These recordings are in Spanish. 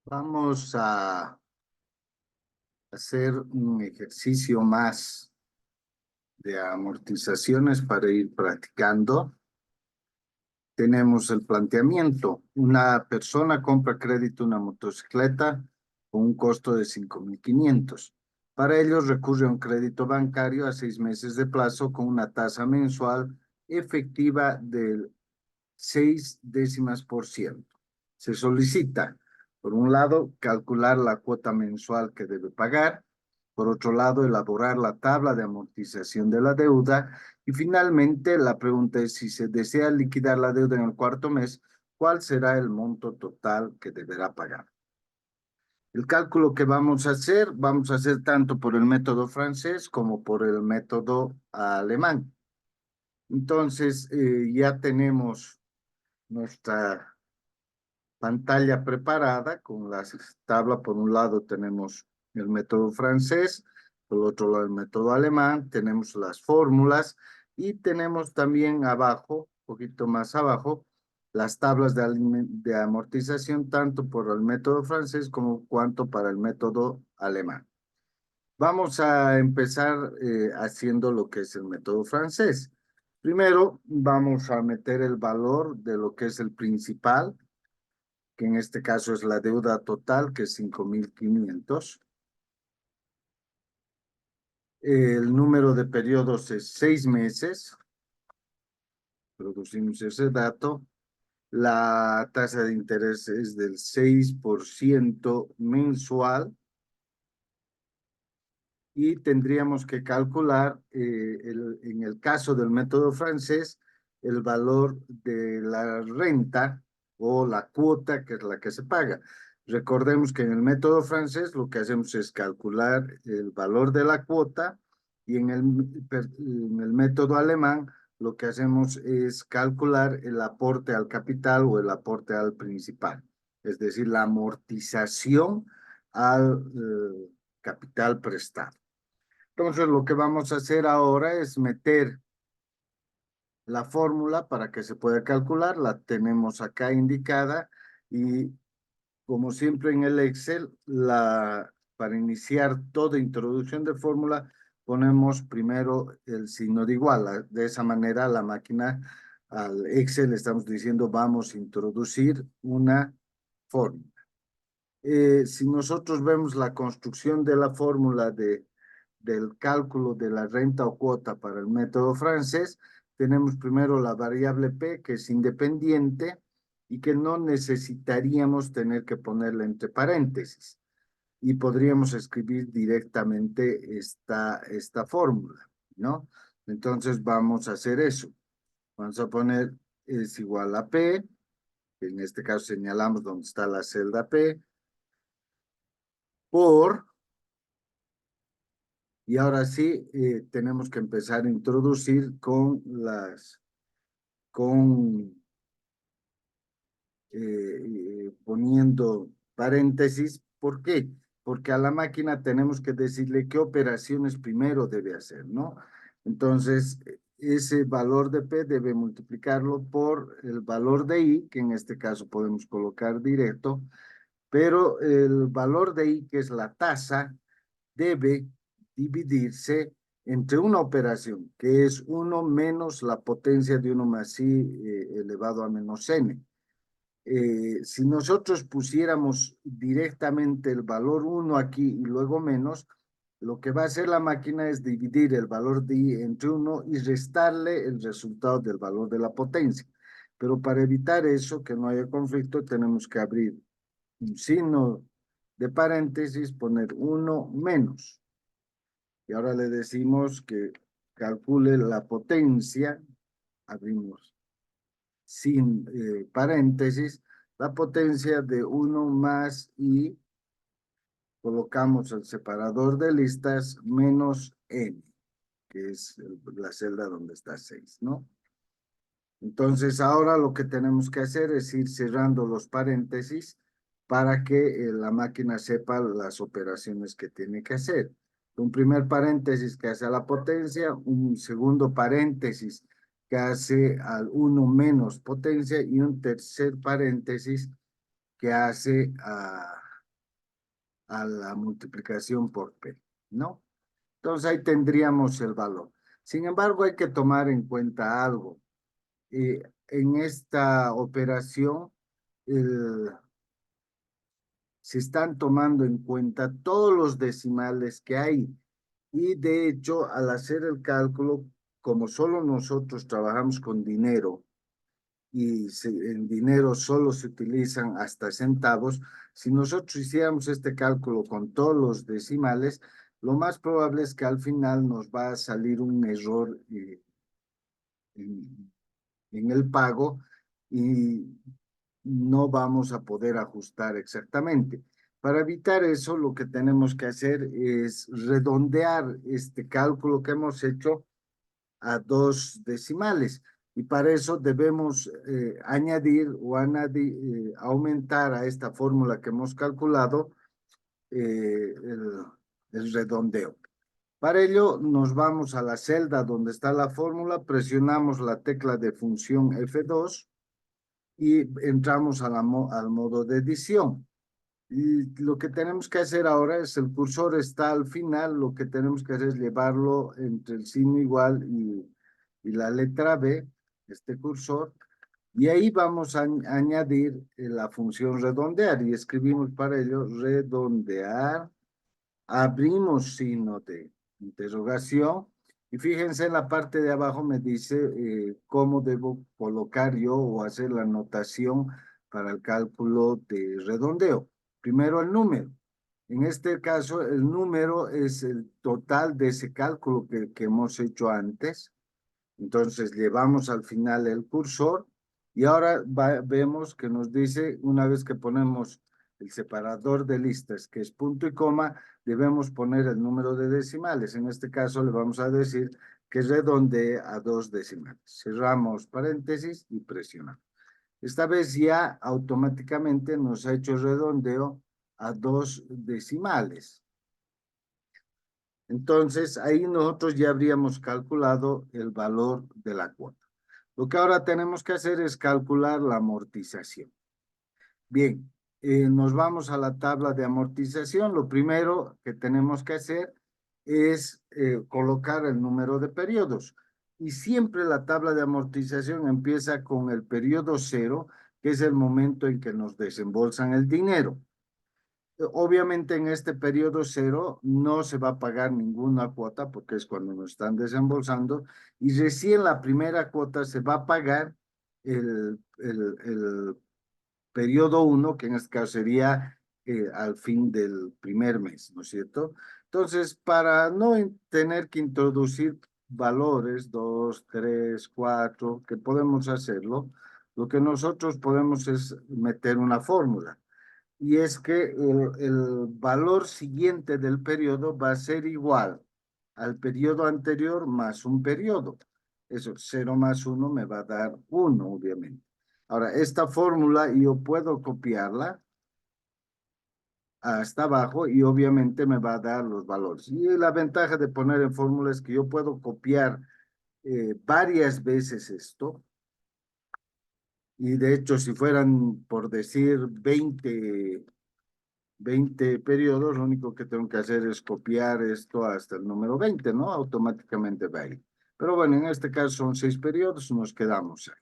Vamos a hacer un ejercicio más de amortizaciones para ir practicando. Tenemos el planteamiento. Una persona compra crédito una motocicleta con un costo de 5.500. Para ello recurre a un crédito bancario a 6 meses de plazo con una tasa mensual efectiva del 0,6%. Se solicita, por un lado, calcular la cuota mensual que debe pagar, por otro lado, elaborar la tabla de amortización de la deuda y finalmente la pregunta es si se desea liquidar la deuda en el cuarto mes, ¿cuál será el monto total que deberá pagar? El cálculo que vamos a hacer tanto por el método francés como por el método alemán. Entonces, ya tenemos nuestra pantalla preparada con las tablas. Por un lado tenemos el método francés, por otro lado el método alemán, tenemos las fórmulas y tenemos también abajo, un poquito más abajo, las tablas de amortización tanto por el método francés como cuanto para el método alemán. Vamos a empezar haciendo lo que es el método francés. Primero vamos a meter el valor de lo que es el principal, que en este caso es la deuda total, que es 5.500. El número de periodos es 6 meses. Producimos ese dato. La tasa de interés es del 6% mensual. Y tendríamos que calcular, en el caso del método francés, el valor de la renta o la cuota, que es la que se paga. Recordemos que en el método francés lo que hacemos es calcular el valor de la cuota y en el método alemán lo que hacemos es calcular el aporte al capital o el aporte al principal, es decir, la amortización al capital prestado. Entonces, lo que vamos a hacer ahora es meter la fórmula para que se pueda calcular. La tenemos acá indicada y, como siempre en el Excel, para iniciar toda introducción de fórmula, ponemos primero el signo de igual. De esa manera, la máquina, al Excel, le estamos diciendo vamos a introducir una fórmula. Si nosotros vemos la construcción de la fórmula del cálculo de la renta o cuota para el método francés, tenemos primero la variable P, que es independiente y que no necesitaríamos tener que ponerla entre paréntesis. Y podríamos escribir directamente esta fórmula, ¿no? Entonces vamos a hacer eso. Vamos a poner es igual a P, que en este caso señalamos dónde está la celda P, por. Y ahora sí, tenemos que empezar a introducir con poniendo paréntesis. ¿Por qué? Porque a la máquina tenemos que decirle qué operaciones primero debe hacer, ¿no? Entonces, ese valor de P debe multiplicarlo por el valor de I, que en este caso podemos colocar directo, pero el valor de I, que es la tasa, debe dividirse entre una operación, que es 1 menos la potencia de 1 más i elevado a menos n. Si nosotros pusiéramos directamente el valor 1 aquí y luego menos, lo que va a hacer la máquina es dividir el valor de i entre 1 y restarle el resultado del valor de la potencia. Pero para evitar eso, que no haya conflicto, tenemos que abrir un signo de paréntesis, poner 1 menos. Y ahora le decimos que calcule la potencia, abrimos sin paréntesis, la potencia de 1 más y colocamos el separador de listas menos n, que es la celda donde está 6, ¿no? Entonces ahora lo que tenemos que hacer es ir cerrando los paréntesis para que la máquina sepa las operaciones que tiene que hacer. Un primer paréntesis que hace a la potencia, un segundo paréntesis que hace al 1 menos potencia y un tercer paréntesis que hace a la multiplicación por P, ¿no? Entonces ahí tendríamos el valor. Sin embargo, hay que tomar en cuenta algo. En esta operación, se están tomando en cuenta todos los decimales que hay. Y de hecho, al hacer el cálculo, como solo nosotros trabajamos con dinero y en dinero solo se utilizan hasta centavos, si nosotros hiciéramos este cálculo con todos los decimales, lo más probable es que al final nos va a salir un error en, en el pago y no vamos a poder ajustar exactamente. Para evitar eso, lo que tenemos que hacer es redondear este cálculo que hemos hecho a dos decimales. Y para eso debemos añadir o aumentar a esta fórmula que hemos calculado el redondeo. Para ello nos vamos a la celda donde está la fórmula, presionamos la tecla de función F2 y entramos a al modo de edición. Y lo que tenemos que hacer ahora es, el cursor está al final, lo que tenemos que hacer es llevarlo entre el signo igual y la letra B, este cursor, y ahí vamos a añadir la función redondear y escribimos para ello redondear, abrimos signo de interrogación y fíjense en la parte de abajo me dice cómo debo colocar yo o hacer la notación para el cálculo de redondeo. Primero el número. En este caso, el número es el total de ese cálculo que hemos hecho antes. Entonces, llevamos al final el cursor y ahora vemos que nos dice, una vez que ponemos el separador de listas, que es punto y coma, debemos poner el número de decimales. En este caso, le vamos a decir que redondee a dos decimales. Cerramos paréntesis y presionamos. Esta vez ya automáticamente nos ha hecho redondeo a dos decimales. Entonces, ahí nosotros ya habríamos calculado el valor de la cuota. Lo que ahora tenemos que hacer es calcular la amortización. Bien, nos vamos a la tabla de amortización. Lo primero que tenemos que hacer es colocar el número de periodos. Y siempre la tabla de amortización empieza con el periodo cero, que es el momento en que nos desembolsan el dinero. Obviamente en este periodo cero no se va a pagar ninguna cuota porque es cuando nos están desembolsando y recién la primera cuota se va a pagar el periodo uno, que en este caso sería al fin del primer mes, ¿no es cierto? Entonces, para no tener que introducir valores, 2, 3, 4, que podemos hacerlo, lo que nosotros podemos es meter una fórmula y es que el valor siguiente del periodo va a ser igual al periodo anterior más un periodo. Eso, 0 más 1 me va a dar 1, obviamente. Ahora, esta fórmula yo puedo copiarla hasta abajo y obviamente me va a dar los valores. Y la ventaja de poner en fórmula es que yo puedo copiar varias veces esto. Y de hecho, si fueran, por decir, 20 periodos, lo único que tengo que hacer es copiar esto hasta el número 20, ¿no? Automáticamente va ahí. Pero bueno, en este caso son 6 periodos, nos quedamos ahí.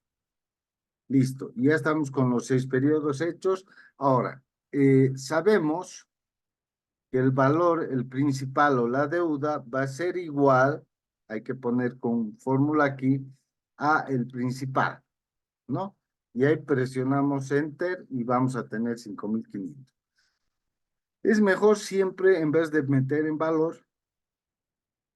Listo, ya estamos con los 6 periodos hechos. Ahora, sabemos que el valor, el principal o la deuda va a ser igual, hay que poner con fórmula aquí, a el principal, ¿no? Y ahí presionamos Enter y vamos a tener 5.500. Es mejor siempre, en vez de meter en valor,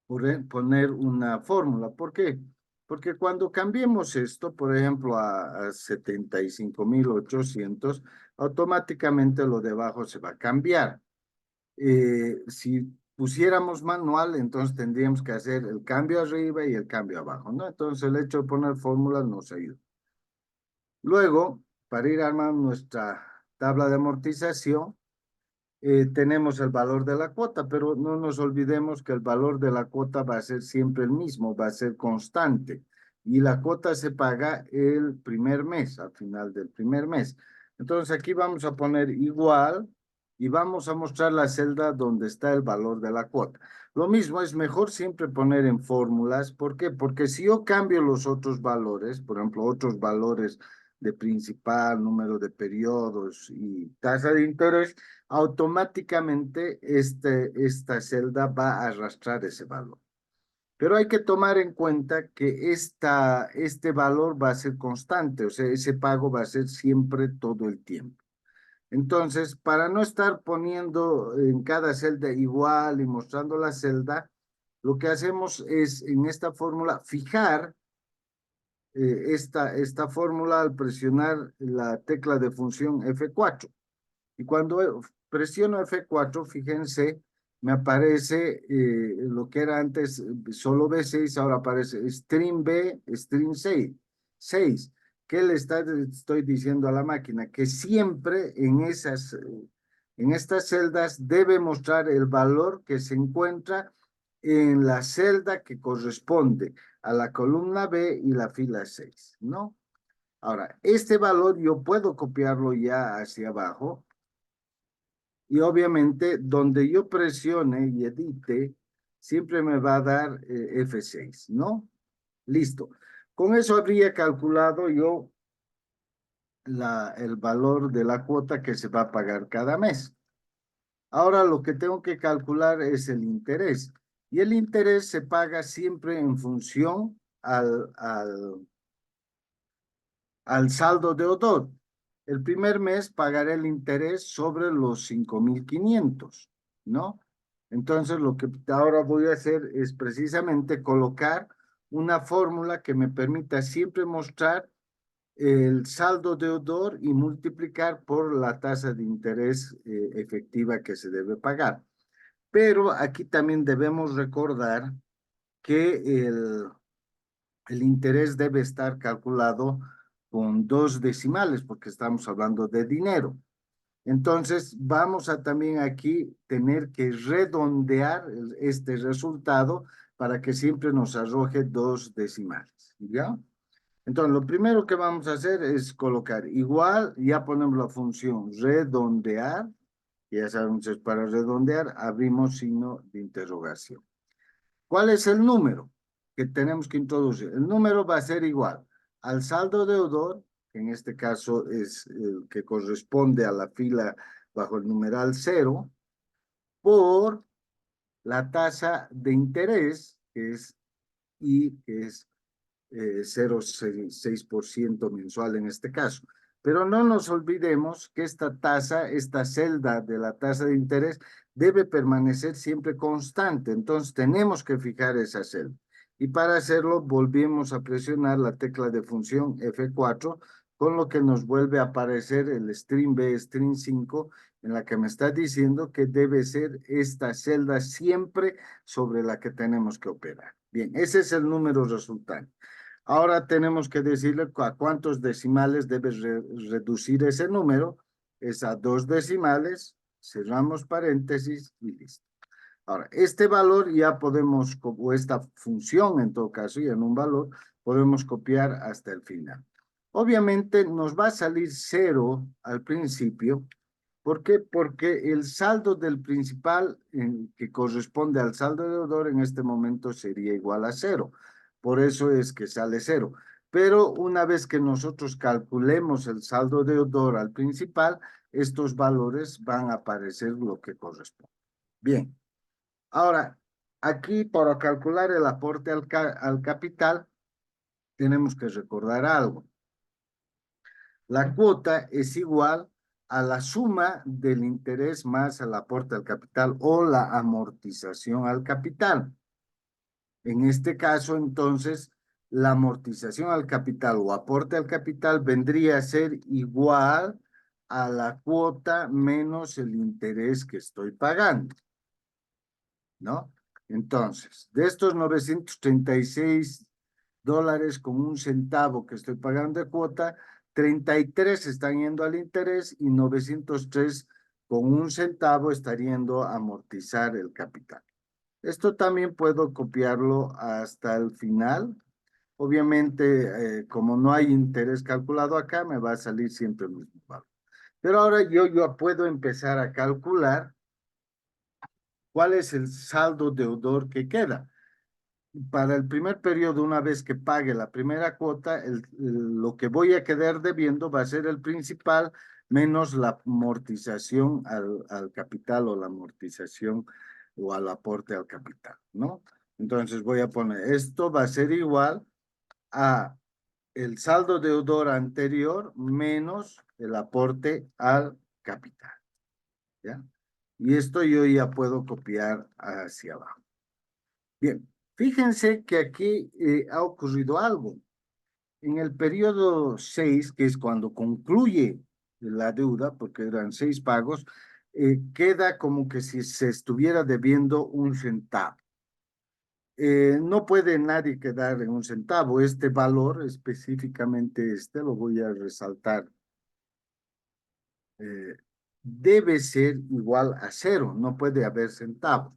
poner una fórmula. ¿Por qué? Porque cuando cambiemos esto, por ejemplo, a 75.800, automáticamente lo de abajo se va a cambiar. Si pusiéramos manual, entonces tendríamos que hacer el cambio arriba y el cambio abajo, ¿no? Entonces el hecho de poner fórmulas nos ayuda. Luego, para ir armando nuestra tabla de amortización, tenemos el valor de la cuota, pero no nos olvidemos que el valor de la cuota va a ser siempre el mismo, va a ser constante. Y la cuota se paga el primer mes, al final del primer mes. Entonces aquí vamos a poner igual y vamos a mostrar la celda donde está el valor de la cuota. Lo mismo, es mejor siempre poner en fórmulas. ¿Por qué? Porque si yo cambio los otros valores, por ejemplo, otros valores de principal, número de periodos y tasa de interés, automáticamente esta celda va a arrastrar ese valor. Pero hay que tomar en cuenta que este valor va a ser constante, o sea, ese pago va a ser siempre todo el tiempo. Entonces, para no estar poniendo en cada celda igual y mostrando la celda, lo que hacemos es en esta fórmula fijar esta fórmula al presionar la tecla de función F4. Y cuando presiono F4, fíjense, me aparece lo que era antes solo B6, ahora aparece string B, string 6. ¿Qué estoy diciendo a la máquina? Que siempre en estas celdas debe mostrar el valor que se encuentra en la celda que corresponde a la columna B y la fila 6, ¿no? Ahora, este valor yo puedo copiarlo ya hacia abajo y obviamente donde yo presione y edite, siempre me va a dar F6, ¿no? Listo. Con eso habría calculado yo el valor de la cuota que se va a pagar cada mes. Ahora lo que tengo que calcular es el interés. Y el interés se paga siempre en función al saldo deudor. El primer mes pagaré el interés sobre los 5.500, ¿no? Entonces, lo que ahora voy a hacer es precisamente colocar una fórmula que me permita siempre mostrar el saldo deudor y multiplicar por la tasa de interés efectiva que se debe pagar. Pero aquí también debemos recordar que el interés debe estar calculado con 2 decimales porque estamos hablando de dinero. Entonces, vamos a también aquí tener que redondear este resultado para que siempre nos arroje 2 decimales, ¿ya? Entonces, lo primero que vamos a hacer es colocar igual, ya ponemos la función redondear, ya sabemos es para redondear, abrimos signo de interrogación. ¿Cuál es el número que tenemos que introducir? El número va a ser igual al saldo deudor, que en este caso es el que corresponde a la fila bajo el numeral 0, por la tasa de interés, que es I, que es 0,6% mensual en este caso. Pero no nos olvidemos que esta tasa, esta celda de la tasa de interés debe permanecer siempre constante. Entonces tenemos que fijar esa celda. Y para hacerlo volvemos a presionar la tecla de función F4, con lo que nos vuelve a aparecer el string B, string 5, en la que me está diciendo que debe ser esta celda siempre sobre la que tenemos que operar. Bien, ese es el número resultante. Ahora tenemos que decirle a cuántos decimales debe reducir ese número. Es a 2 decimales, cerramos paréntesis y listo. Ahora, este valor ya podemos, o esta función en todo caso, y en un valor, podemos copiar hasta el final. Obviamente nos va a salir 0 al principio. ¿Por qué? Porque el saldo del principal que corresponde al saldo deudor en este momento sería igual a 0. Por eso es que sale 0. Pero una vez que nosotros calculemos el saldo deudor al principal, estos valores van a aparecer lo que corresponde. Bien, ahora, aquí para calcular el aporte al capital, tenemos que recordar algo. La cuota es igual a la suma del interés más el aporte al capital o la amortización al capital. En este caso, entonces, la amortización al capital o aporte al capital vendría a ser igual a la cuota menos el interés que estoy pagando, ¿no? Entonces, de estos 936 dólares con un centavo que estoy pagando de cuota, 33 están yendo al interés y 903 con un centavo estarían yendo a amortizar el capital. Esto también puedo copiarlo hasta el final. Obviamente, como no hay interés calculado acá, me va a salir siempre el mismo valor. Pero ahora yo puedo empezar a calcular cuál es el saldo deudor que queda. Para el primer periodo, una vez que pague la primera cuota, lo que voy a quedar debiendo va a ser el principal menos la amortización al capital o la amortización o al aporte al capital, ¿no? Entonces voy a poner, esto va a ser igual a el saldo deudor anterior menos el aporte al capital, ¿ya? Y esto yo ya puedo copiar hacia abajo. Bien, fíjense que aquí ha ocurrido algo. En el periodo 6, que es cuando concluye la deuda, porque eran 6 pagos, queda como que si se estuviera debiendo un centavo. No puede nadie quedar en un centavo. Este valor, específicamente este, lo voy a resaltar, eh, debe ser igual a cero, no puede haber centavos.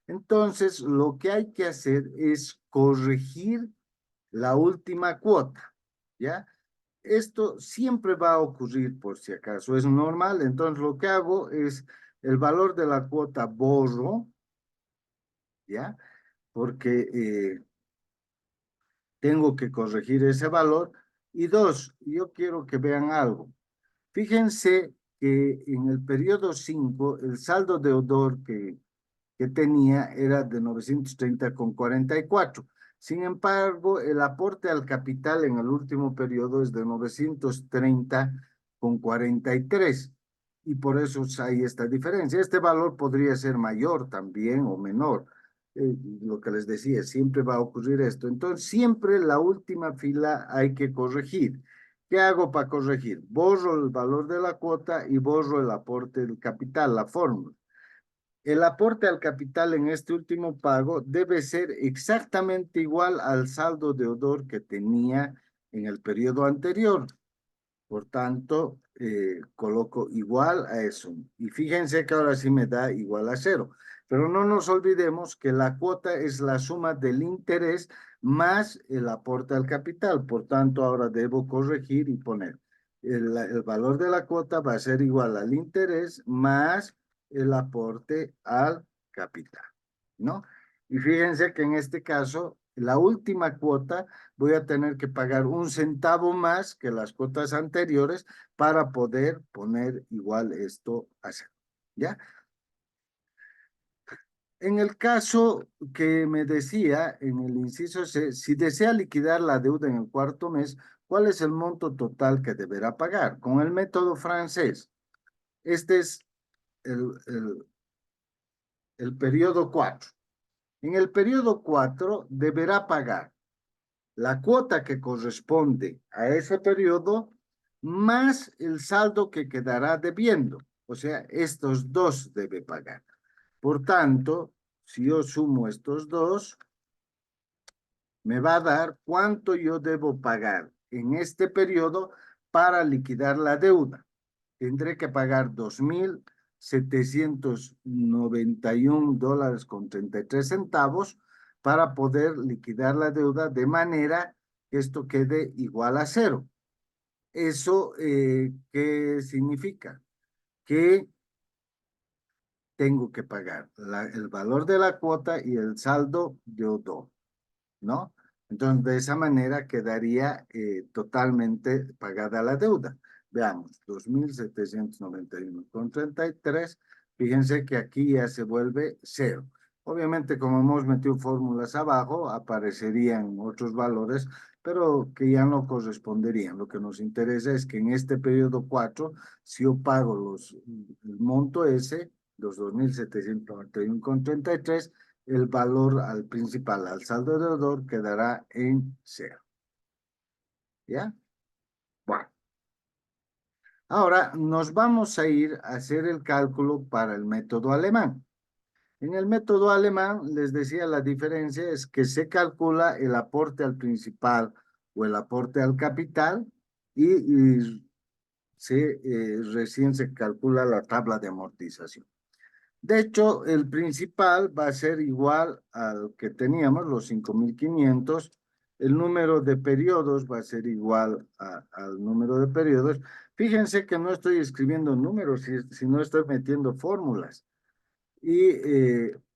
Entonces, lo que hay que hacer es corregir la última cuota, ¿ya? Esto siempre va a ocurrir por si acaso, es normal, entonces lo que hago es el valor de la cuota borro, ¿ya? Porque tengo que corregir ese valor. Y dos, yo quiero que vean algo. Fíjense que en el periodo 5 el saldo deudor que tenía era de 930,44. Sin embargo, el aporte al capital en el último periodo es de 930,43. Y por eso hay esta diferencia. Este valor podría ser mayor también o menor. Lo que les decía, siempre va a ocurrir esto. Entonces, siempre la última fila hay que corregir. ¿Qué hago para corregir? Borro el valor de la cuota y borro el aporte del capital, la fórmula. El aporte al capital en este último pago debe ser exactamente igual al saldo deudor que tenía en el periodo anterior. Por tanto, coloco igual a eso. Y fíjense que ahora sí me da igual a cero. Pero no nos olvidemos que la cuota es la suma del interés más el aporte al capital. Por tanto, ahora debo corregir y poner el valor de la cuota va a ser igual al interés más el aporte al capital, ¿no? Y fíjense que en este caso, la última cuota voy a tener que pagar un centavo más que las cuotas anteriores para poder poner igual esto a cero, ¿ya? En el caso que me decía en el inciso C, si desea liquidar la deuda en el cuarto mes, ¿cuál es el monto total que deberá pagar? Con el método francés, este es el, el, el periodo 4. En el periodo 4 deberá pagar la cuota que corresponde a ese periodo más el saldo que quedará debiendo. O sea, estos dos debe pagar. Por tanto, si yo sumo estos dos, me va a dar cuánto yo debo pagar en este periodo para liquidar la deuda. Tendré que pagar $2,791 con 33 centavos para poder liquidar la deuda de manera que esto quede igual a cero. ¿Eso qué significa? Que tengo que pagar el valor de la cuota y el saldo deudor, ¿no? Entonces, de esa manera quedaría totalmente pagada la deuda. Veamos, 2,791,33. Fíjense que aquí ya se vuelve cero. Obviamente, como hemos metido fórmulas abajo, aparecerían otros valores, pero que ya no corresponderían. Lo que nos interesa es que en este periodo 4, si yo pago el monto ese, los 2,791,33, el valor al principal, al saldo deudor, quedará en cero. ¿Ya? Bueno, ahora nos vamos a ir a hacer el cálculo para el método alemán. En el método alemán, les decía, la diferencia es que se calcula el aporte al principal o el aporte al capital y recién se calcula la tabla de amortización. De hecho, el principal va a ser igual al que teníamos, los 5,500, el número de periodos va a ser igual al número de periodos. Fíjense que no estoy escribiendo números, sino estoy metiendo fórmulas. Y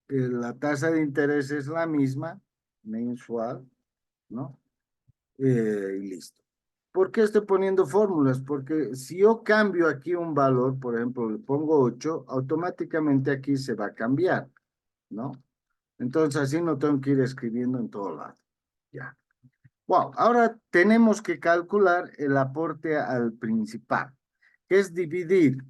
la tasa de interés es la misma, mensual, ¿no? Y listo. ¿Por qué estoy poniendo fórmulas? Porque si yo cambio aquí un valor, por ejemplo, le pongo 8, automáticamente aquí se va a cambiar, ¿no? Entonces así no tengo que ir escribiendo en todo lado. Ya. Wow, ahora tenemos que calcular el aporte al principal, que es dividir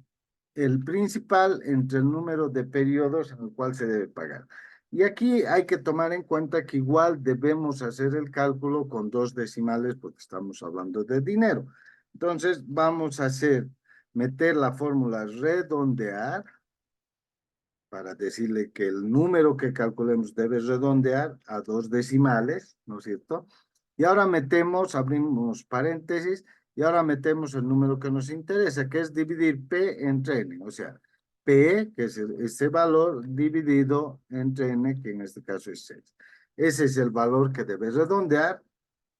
el principal entre el número de periodos en el cual se debe pagar. Y aquí hay que tomar en cuenta que igual debemos hacer el cálculo con 2 decimales porque estamos hablando de dinero. Entonces vamos a meter la fórmula redondear para decirle que el número que calculemos debe redondear a 2 decimales, ¿no es cierto? Y ahora abrimos paréntesis, y ahora metemos el número que nos interesa, que es dividir P entre N, o sea, P, que es este valor, dividido entre N, que en este caso es 6. Ese es el valor que debe redondear.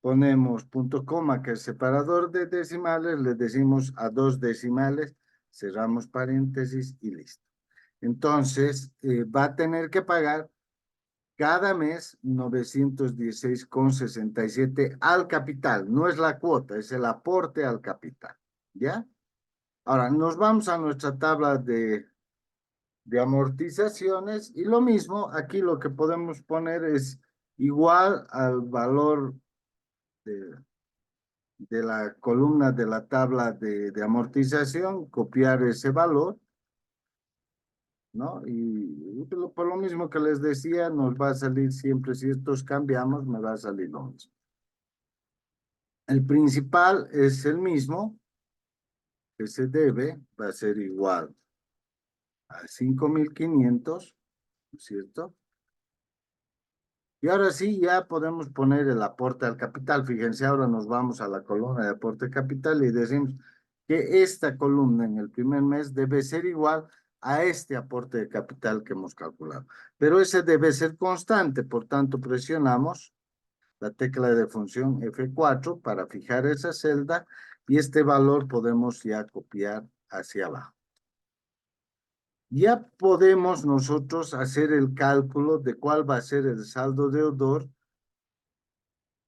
Ponemos punto coma, que es separador de decimales, le decimos a 2 decimales, cerramos paréntesis y listo. Entonces, va a tener que pagar cada mes 916,67 al capital. No es la cuota, es el aporte al capital. ¿Ya? Ahora, nos vamos a nuestra tabla de amortizaciones y lo mismo, aquí lo que podemos poner es igual al valor de, de la columna de la tabla de amortización, copiar ese valor, ¿no? Y por lo mismo que les decía, nos va a salir siempre, si estos cambiamos, me va a salir lo mismo. El principal es el mismo, que se debe, va a ser igual a 5.500, ¿no es cierto? Y ahora sí, ya podemos poner el aporte al capital. Fíjense, ahora nos vamos a la columna de aporte capital y decimos que esta columna en el primer mes debe ser igual a este aporte de capital que hemos calculado. Pero ese debe ser constante, por tanto presionamos la tecla de función F4 para fijar esa celda y este valor podemos ya copiar hacia abajo. Ya podemos nosotros hacer el cálculo de cuál va a ser el saldo deudor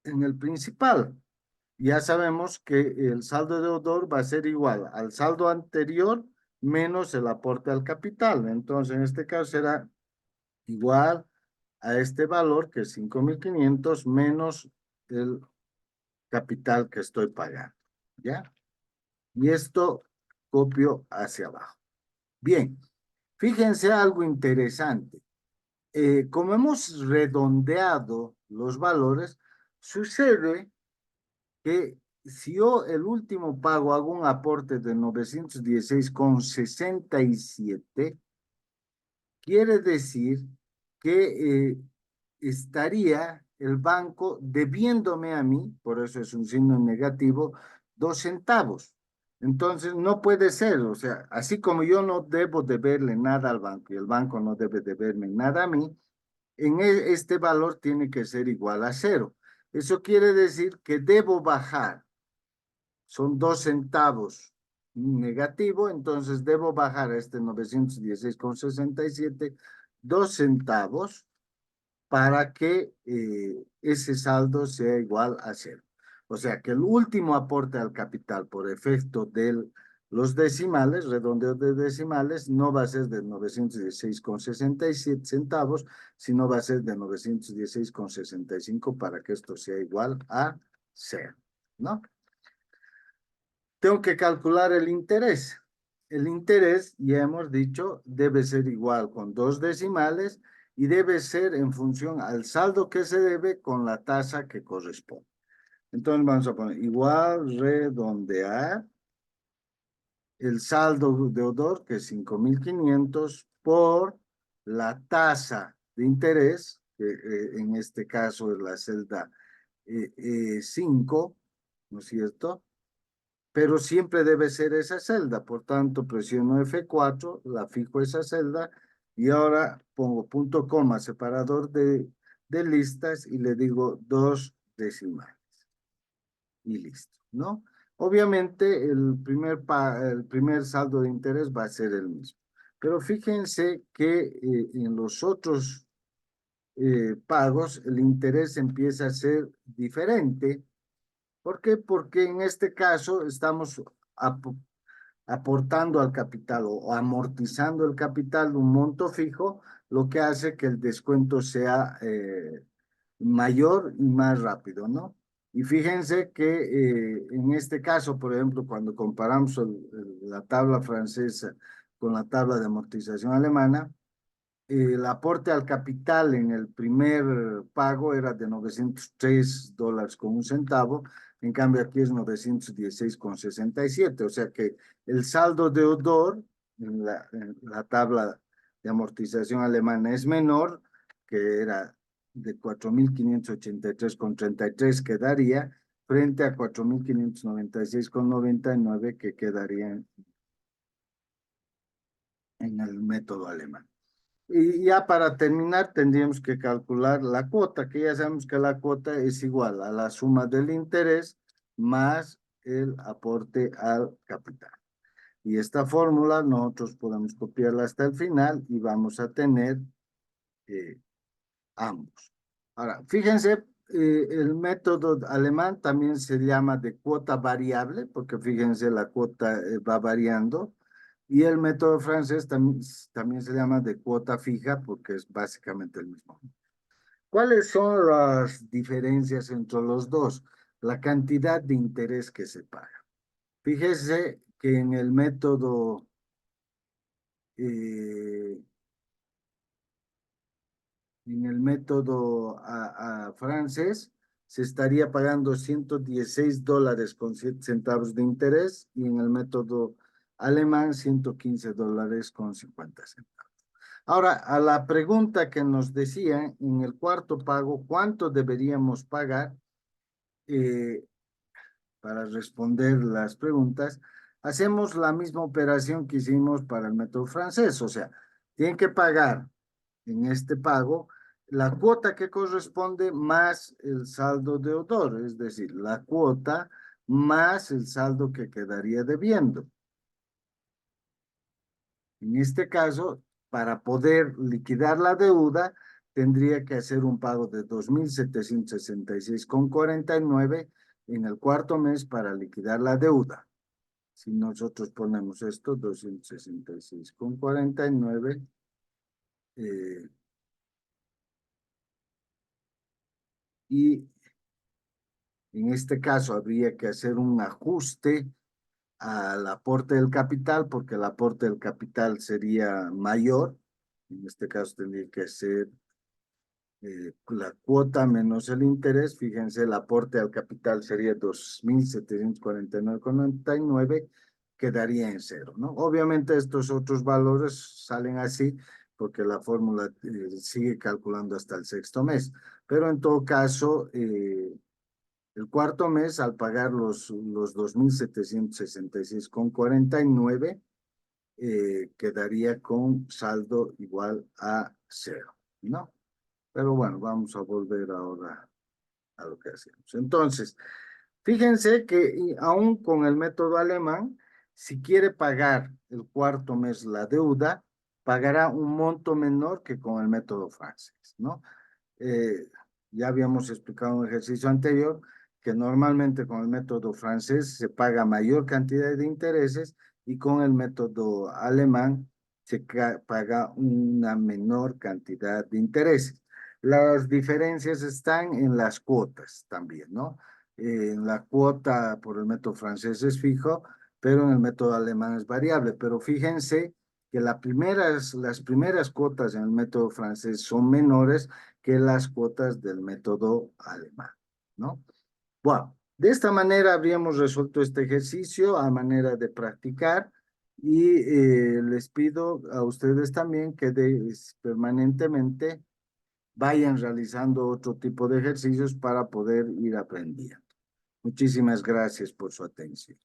en el principal. Ya sabemos que el saldo deudor va a ser igual al saldo anterior menos el aporte al capital. Entonces, en este caso será igual a este valor, que es 5.500 menos el capital que estoy pagando. ¿Ya? Y esto copio hacia abajo. Bien, fíjense algo interesante. Como hemos redondeado los valores, sucede que si yo el último pago hago un aporte de 916,67, quiere decir que estaría el banco debiéndome a mí, por eso es un signo negativo, 2 centavos. Entonces no puede ser, o sea, así como yo no debo deberle nada al banco y el banco no debe deberme nada a mí, este valor tiene que ser igual a 0. Eso quiere decir que debo bajar, son 2 centavos negativo, entonces debo bajar a este 916,67 2 centavos para que ese saldo sea igual a 0. O sea que el último aporte al capital por efecto de los decimales, redondeo de decimales, no va a ser de 916,67 centavos, sino va a ser de 916,65 para que esto sea igual a 0, ¿no? Tengo que calcular el interés. El interés, ya hemos dicho, debe ser igual con 2 decimales y debe ser en función al saldo que se debe con la tasa que corresponde. Entonces vamos a poner igual redondear el saldo deudor, que es 5.500, por la tasa de interés, que en este caso es la celda 5, ¿no es cierto? Pero siempre debe ser esa celda. Por tanto, presiono F4, la fijo esa celda y ahora pongo punto coma, separador de listas y le digo 2 decimales. Y listo, ¿no? Obviamente el primer saldo de interés va a ser el mismo. Pero fíjense que en los otros pagos el interés empieza a ser diferente. ¿Por qué? Porque en este caso estamos aportando al capital o amortizando el capital de un monto fijo, lo que hace que el descuento sea mayor y más rápido, ¿no? Y fíjense que en este caso, por ejemplo, cuando comparamos la tabla francesa con la tabla de amortización alemana, el aporte al capital en el primer pago era de $903 con un centavo, en cambio aquí es 916,67, o sea que el saldo deudor en la tabla de amortización alemana es menor, que era de 4.583,33 quedaría, frente a 4.596,99 que quedarían en el método alemán. Y ya para terminar, tendríamos que calcular la cuota, que ya sabemos que la cuota es igual a la suma del interés más el aporte al capital. Y esta fórmula nosotros podemos copiarla hasta el final y vamos a tener eh, ambos. Ahora, fíjense, el método alemán también se llama de cuota variable, porque fíjense, la cuota va variando. Y el método francés también se llama de cuota fija, porque es básicamente el mismo. ¿Cuáles son las diferencias entre los dos? La cantidad de interés que se paga. Fíjese que eh, en el método francés se estaría pagando $116 con 7 centavos de interés y en el método alemán $115 con 50 centavos. Ahora, a la pregunta que nos decía en el cuarto pago, ¿cuánto deberíamos pagar? Eh, para responder las preguntas, hacemos la misma operación que hicimos para el método francés, o sea, tienen que pagar en este pago la cuota que corresponde más el saldo deudor, es decir, la cuota más el saldo que quedaría debiendo. En este caso, para poder liquidar la deuda, tendría que hacer un pago de 2.766,49 en el cuarto mes para liquidar la deuda. Si nosotros ponemos esto, 266,49, eh, y en este caso habría que hacer un ajuste al aporte del capital, porque el aporte del capital sería mayor. En este caso tendría que ser la cuota menos el interés. Fíjense, el aporte al capital sería 2.749,99, quedaría en cero, ¿no? Obviamente estos otros valores salen así porque la fórmula sigue calculando hasta el sexto mes, pero en todo caso, el cuarto mes, al pagar los 2.766,49, quedaría con saldo igual a cero, ¿no? Pero bueno, vamos a volver ahora a lo que hacemos. Entonces, fíjense que aún con el método alemán, si quiere pagar el cuarto mes la deuda, pagará un monto menor que con el método francés, ¿no? Eh, ya habíamos explicado en un ejercicio anterior que normalmente con el método francés se paga mayor cantidad de intereses y con el método alemán se paga una menor cantidad de intereses. Las diferencias están en las cuotas también, ¿no? En la cuota por el método francés es fijo, pero en el método alemán es variable. Pero fíjense que las primeras cuotas en el método francés son menores que las cuotas del método alemán, ¿no? Bueno, de esta manera habríamos resuelto este ejercicio a manera de practicar y les pido a ustedes también que permanentemente vayan realizando otro tipo de ejercicios para poder ir aprendiendo. Muchísimas gracias por su atención.